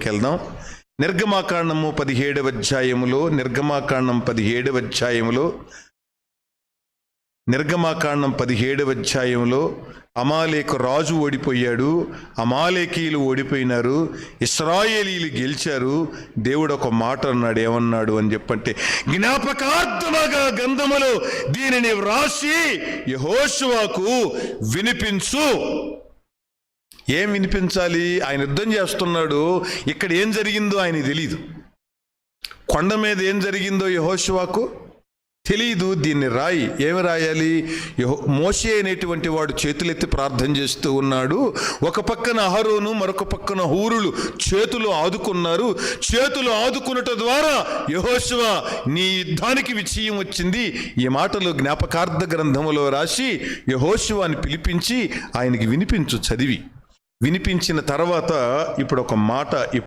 వెళ్దాం. నిర్గమాకాండము 17వ అధ్యాయములో నిర్గమాకాండం 17వ అధ్యాయంలో అమాలేకు రాజు ఓడిపోయాడు, అమాలేకీయులు ఓడిపోయినారు, ఇశ్రాయేలీయులు గెలిచారు. దేవుడు ఒక మాట అన్నాడు. ఏమన్నాడు అని చెప్పంటే, జ్ఞాపకార్థముగా గ్రంథములో దీనిని వ్రాసి యెహోషువకు వినిపించు. ఏం వినిపించాలి? ఆయన యుద్ధం చేస్తున్నాడు. ఇక్కడ ఏం జరిగిందో ఆయనకి తెలీదు. కొండ మీద ఏం జరిగిందో యెహోషువకు తెలీదు. దీన్ని రాయి. ఏమి రాయాలి? మోషే అనేటువంటి వాడు చేతులెత్తి ప్రార్థన చేస్తూ ఉన్నాడు. ఒక పక్కన అహరోను, మరొక పక్కన హూరులు చేతులు ఆదుకున్నారు. చేతులు ఆదుకున్నట ద్వారా యెహోషువ నీ యుద్ధానికి విజయం వచ్చింది. ఈ మాటలు జ్ఞాపకార్థ గ్రంథములో రాసి యెహోషువని పిలిపించి ఆయనకి వినిపించు. చదివి వినిపించిన తర్వాత ఇప్పుడు ఒక మాట